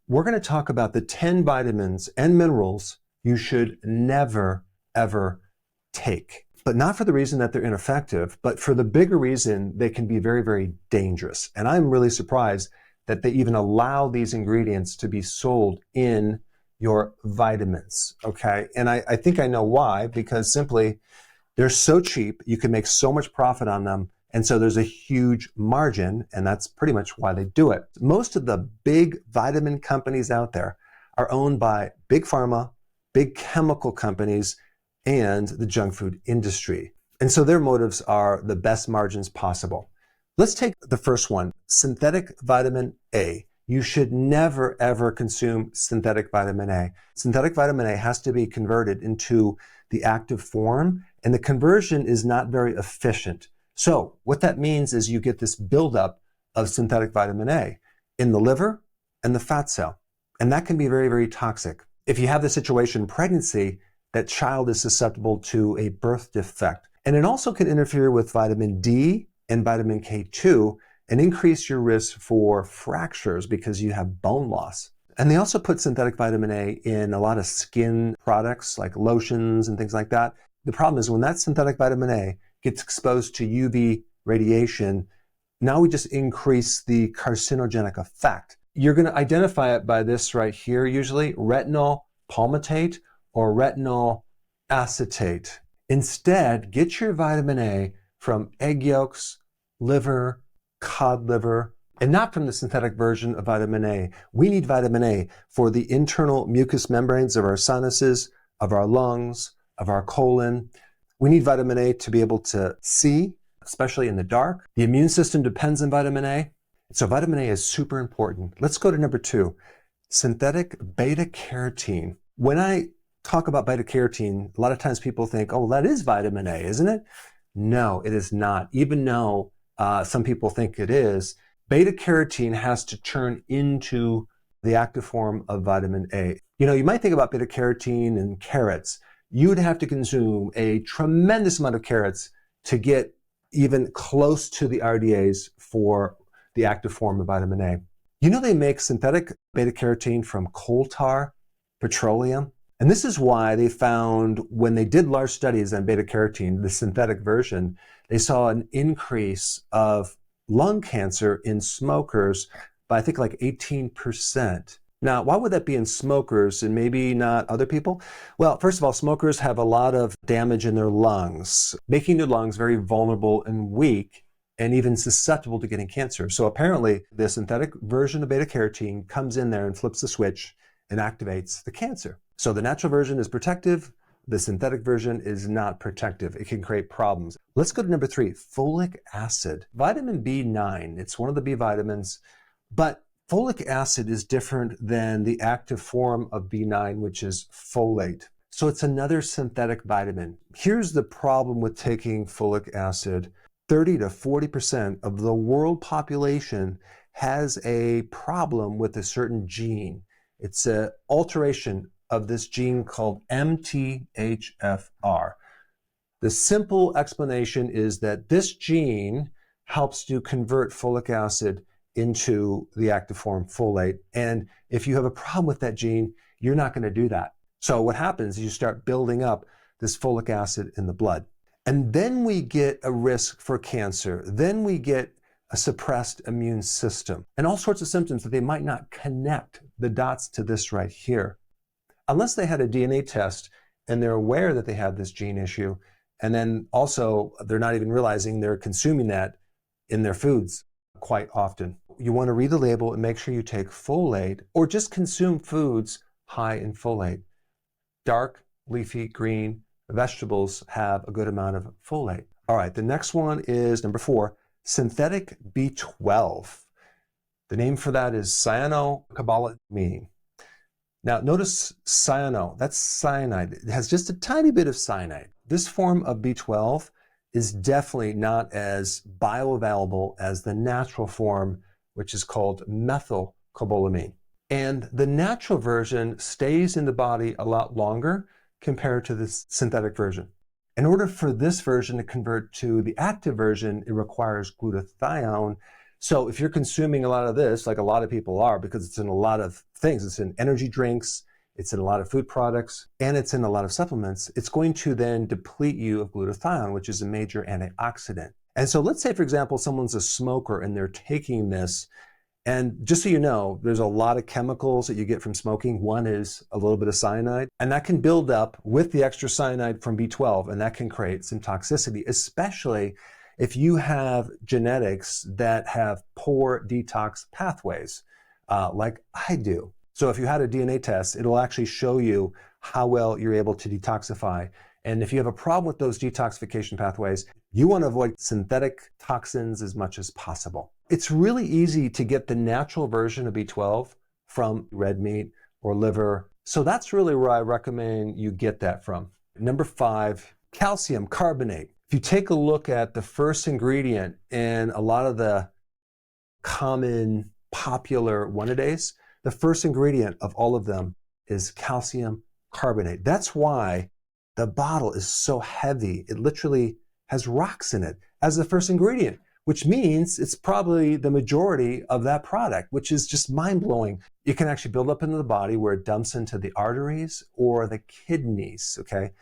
we're going to talk about the 10 vitamins and minerals you should never, ever take. But not for the reason that they're ineffective, but for the bigger reason they can be very, very dangerous. And I'm really surprised that they even allow these ingredients to be sold in your vitamins, okay? And I think I know why, because simply they're so cheap, you can make so much profit on them, and so there's a huge margin, and that's pretty much why they do it. Most of the big vitamin companies out there are owned by Big Pharma, big chemical companies, and the junk food industry. And so their motives are the best margins possible. Let's take the first one, synthetic vitamin A. You should never, ever consume synthetic vitamin A. Synthetic vitamin A has to be converted into the active form, and the conversion is not very efficient. So what that means is you get this buildup of synthetic vitamin A in the liver and the fat cell, and that can be very, very toxic. If you have the situation in pregnancy, that child is susceptible to a birth defect. And it also can interfere with vitamin D and vitamin K2 and increase your risk for fractures because you have bone loss. And they also put synthetic vitamin A in a lot of skin products like lotions and things like that. The problem is when that synthetic vitamin A gets exposed to UV radiation, now we just increase the carcinogenic effect. You're going to identify it by this right here, usually retinol palmitate or retinol acetate. Instead, get your vitamin A from egg yolks, liver, cod liver, and not from the synthetic version of vitamin A. We need vitamin A for the internal mucous membranes of our sinuses, of our lungs, of our colon. We need vitamin A to be able to see, especially in the dark. The immune system depends on vitamin A. So vitamin A is super important. Let's go to number 2, synthetic beta-carotene. When I talk about beta-carotene, a lot of times people think, oh, that is vitamin A, isn't it? No, it is not. Even though some people think it is, beta-carotene has to turn into the active form of vitamin A. You know, you might think about beta-carotene and carrots. You would have to consume a tremendous amount of carrots to get even close to the RDAs for the active form of vitamin A. You know, they make synthetic beta-carotene from coal tar, petroleum. And this is why they found when they did large studies on beta-carotene, the synthetic version, they saw an increase of lung cancer in smokers by I think like 18%. Now, why would that be in smokers and maybe not other people? Well, first of all, smokers have a lot of damage in their lungs, making their lungs very vulnerable and weak and even susceptible to getting cancer. So apparently the synthetic version of beta-carotene comes in there and flips the switch and activates the cancer. So the natural version is protective. The synthetic version is not protective. It can create problems. Let's go to number 3, folic acid. Vitamin B9, it's one of the B vitamins, but folic acid is different than the active form of B9, which is folate. So it's another synthetic vitamin. Here's the problem with taking folic acid. 30 to 40% of the world population has a problem with a certain gene. It's an alteration of this gene called MTHFR. The simple explanation is that this gene helps to convert folic acid into the active form folate. And if you have a problem with that gene, you're not going to do that. So what happens is you start building up this folic acid in the blood. And then we get a risk for cancer. Then we get a suppressed immune system and all sorts of symptoms that they might not connect the dots to this right here. Unless they had a DNA test and they're aware that they have this gene issue, and then also they're not even realizing they're consuming that in their foods quite often. You want to read the label and make sure you take folate or just consume foods high in folate. Dark, leafy, green vegetables have a good amount of folate. All right, the next one is number 4, synthetic B12. The name for that is cyanocobalamin. Now notice cyano, that's cyanide. It has just a tiny bit of cyanide. This form of B12 is definitely not as bioavailable as the natural form, which is called methylcobalamin. And the natural version stays in the body a lot longer compared to the synthetic version. In order for this version to convert to the active version, it requires glutathione So if you're consuming a lot of this, like a lot of people are, because it's in a lot of things, it's in energy drinks, it's in a lot of food products, and it's in a lot of supplements, it's going to then deplete you of glutathione, which is a major antioxidant. And so let's say, for example, someone's a smoker and they're taking this, and just so you know, there's a lot of chemicals that you get from smoking. One is a little bit of cyanide, and that can build up with the extra cyanide from B12, and that can create some toxicity, especially if you have genetics that have poor detox pathways, like I do. So if you had a DNA test, it'll actually show you how well you're able to detoxify. And if you have a problem with those detoxification pathways, you want to avoid synthetic toxins as much as possible. It's really easy to get the natural version of B12 from red meat or liver. So that's really where I recommend you get that from. Number 5, calcium carbonate. If you take a look at the first ingredient in a lot of the common popular one-a-days, the first ingredient of all of them is calcium carbonate. That's why the bottle is so heavy. It literally has rocks in it as the first ingredient, which means it's probably the majority of that product, which is just mind-blowing. It can actually build up into the body where it dumps into the arteries or the kidneys, okay?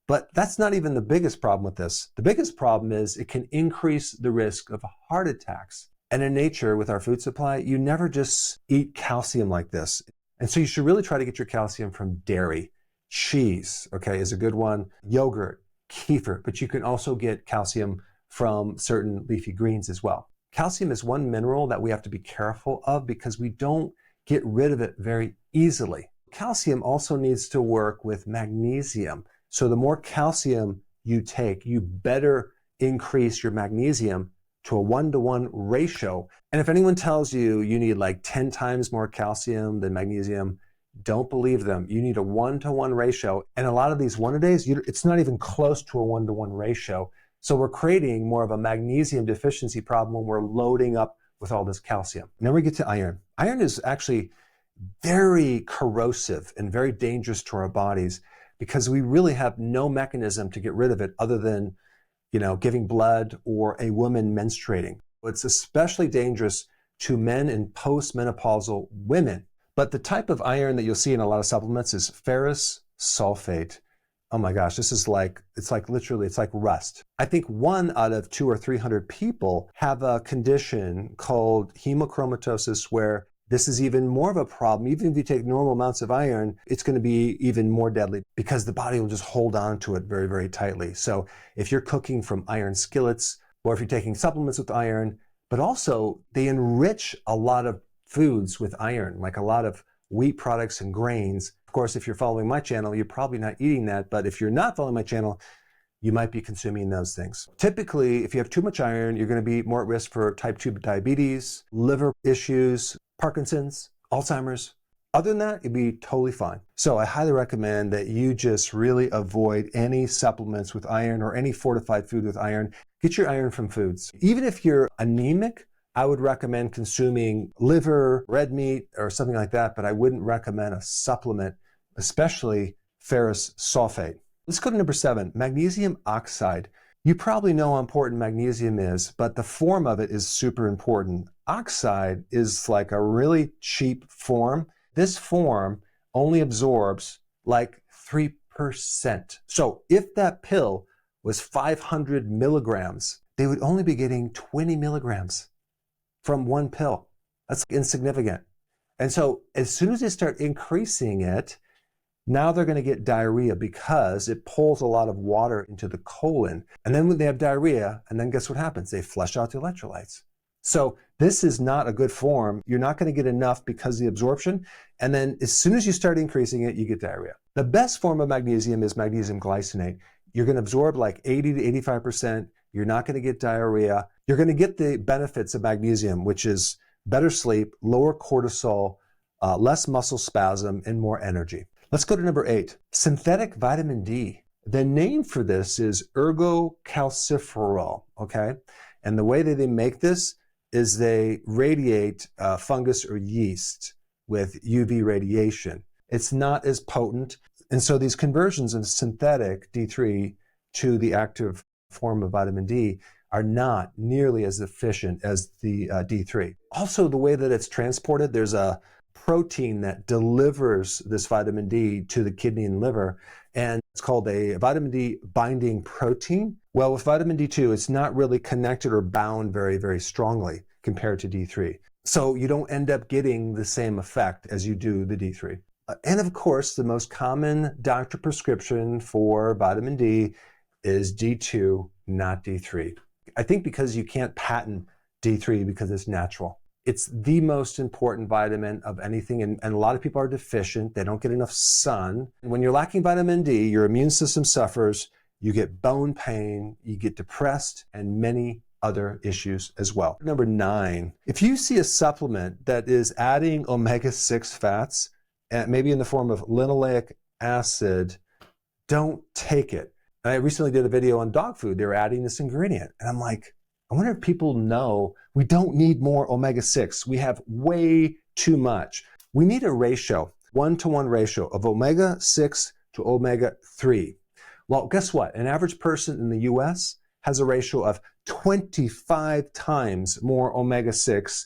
But that's not even the biggest problem with this. The biggest problem is it can increase the risk of heart attacks. And in nature, with our food supply, you never just eat calcium like this. And so you should really try to get your calcium from dairy. Cheese, okay, is a good one. Yogurt, kefir, but you can also get calcium from certain leafy greens as well. Calcium is one mineral that we have to be careful of because we don't get rid of it very easily. Calcium also needs to work with magnesium. So the more calcium you take, you better increase your magnesium to a 1-to-1 ratio. And if anyone tells you you need like 10 times more calcium than magnesium, don't believe them. You need a 1-to-1 ratio. And a lot of these one-a-days, it's not even close to a 1-to-1 ratio. So we're creating more of a magnesium deficiency problem when we're loading up with all this calcium. Now we get to iron. Iron is actually very corrosive and very dangerous to our bodies because we really have no mechanism to get rid of it other than, giving blood or a woman menstruating. It's especially dangerous to men and postmenopausal women. But the type of iron that you'll see in a lot of supplements is ferrous sulfate. Oh my gosh, it's like rust. I think 1 out of 200 or 300 people have a condition called hemochromatosis where this is even more of a problem. Even if you take normal amounts of iron, it's going to be even more deadly because the body will just hold on to it very, very tightly. So if you're cooking from iron skillets, or if you're taking supplements with iron, but also they enrich a lot of foods with iron, like a lot of wheat products and grains. Of course, if you're following my channel, you're probably not eating that, but if you're not following my channel, you might be consuming those things. Typically, if you have too much iron, you're going to be more at risk for type 2 diabetes, liver issues, Parkinson's, Alzheimer's. Other than that, you'd be totally fine. So I highly recommend that you just really avoid any supplements with iron or any fortified food with iron. Get your iron from foods. Even if you're anemic, I would recommend consuming liver, red meat, or something like that, but I wouldn't recommend a supplement, especially ferrous sulfate. Let's go to number 7, magnesium oxide. You probably know how important magnesium is, but the form of it is super important. Oxide is like a really cheap form. This form only absorbs like 3%. So if that pill was 500 milligrams, they would only be getting 20 milligrams from one pill. That's insignificant. And so as soon as they start increasing it, now they're going to get diarrhea because it pulls a lot of water into the colon. And then when they have diarrhea, and then guess what happens? They flush out the electrolytes. So this is not a good form. You're not going to get enough because of the absorption. And then as soon as you start increasing it, you get diarrhea. The best form of magnesium is magnesium glycinate. You're going to absorb like 80 to 85%. You're not going to get diarrhea. You're going to get the benefits of magnesium, which is better sleep, lower cortisol, less muscle spasm, and more energy. Let's go to number 8, synthetic vitamin D. The name for this is ergocalciferol, okay? And the way that they make this is they radiate fungus or yeast with UV radiation. It's not as potent. And so these conversions of synthetic D3 to the active form of vitamin D are not nearly as efficient as the D3. Also, the way that it's transported, there's a protein that delivers this vitamin D to the kidney and liver, and it's called a vitamin D binding protein. Well, with vitamin D2, it's not really connected or bound very, very strongly compared to D3. So you don't end up getting the same effect as you do the D3. And of course, the most common doctor prescription for vitamin D is D2, not D3. I think because you can't patent D3 because it's natural. It's the most important vitamin of anything, and a lot of people are deficient. They don't get enough sun. And when you're lacking vitamin D, your immune system suffers, you get bone pain, you get depressed, and many other issues as well. Number 9, if you see a supplement that is adding omega-6 fats, maybe in the form of linoleic acid, don't take it. And I recently did a video on dog food. They were adding this ingredient. And I'm like, I wonder if people know we don't need more omega-6. We have way too much. We need a ratio, 1-to-1 ratio of omega-6 to omega-3. Well, guess what? An average person in the US has a ratio of 25 times more omega-6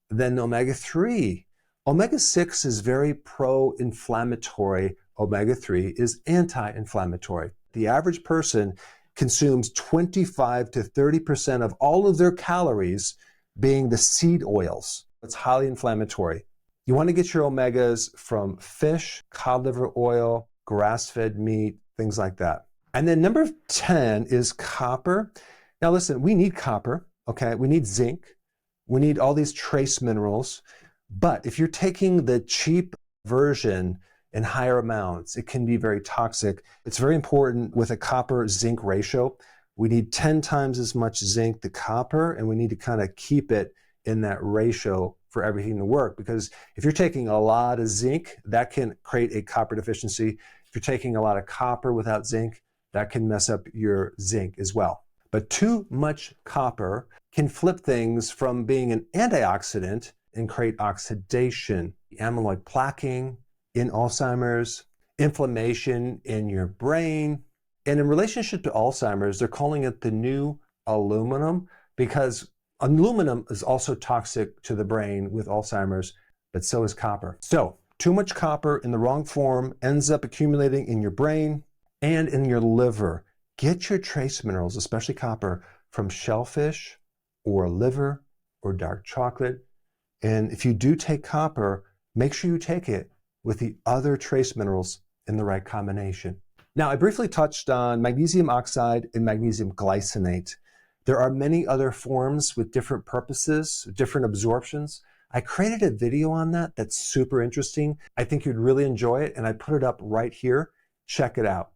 than omega-3. Omega-6 is very pro-inflammatory. Omega-3 is anti-inflammatory. The average person consumes 25 to 30% of all of their calories being the seed oils. It's highly inflammatory. You want to get your omegas from fish, cod liver oil, grass-fed meat, things like that. And then number 10 is copper. Now listen, we need copper, okay? We need zinc. We need all these trace minerals. But if you're taking the cheap version in higher amounts, it can be very toxic. It's very important with a copper-zinc ratio. We need 10 times as much zinc to copper, and we need to kind of keep it in that ratio for everything to work. Because if you're taking a lot of zinc, that can create a copper deficiency. If you're taking a lot of copper without zinc, that can mess up your zinc as well. But too much copper can flip things from being an antioxidant and create oxidation, amyloid plaquing in Alzheimer's, inflammation in your brain. And in relationship to Alzheimer's, they're calling it the new aluminum because aluminum is also toxic to the brain with Alzheimer's, but so is copper. So too much copper in the wrong form ends up accumulating in your brain and in your liver. Get your trace minerals, especially copper, from shellfish or liver or dark chocolate. And if you do take copper, make sure you take it with the other trace minerals in the right combination. Now, I briefly touched on magnesium oxide and magnesium glycinate. There are many other forms with different purposes, different absorptions. I created a video on that that's super interesting. I think you'd really enjoy it, and I put it up right here. Check it out.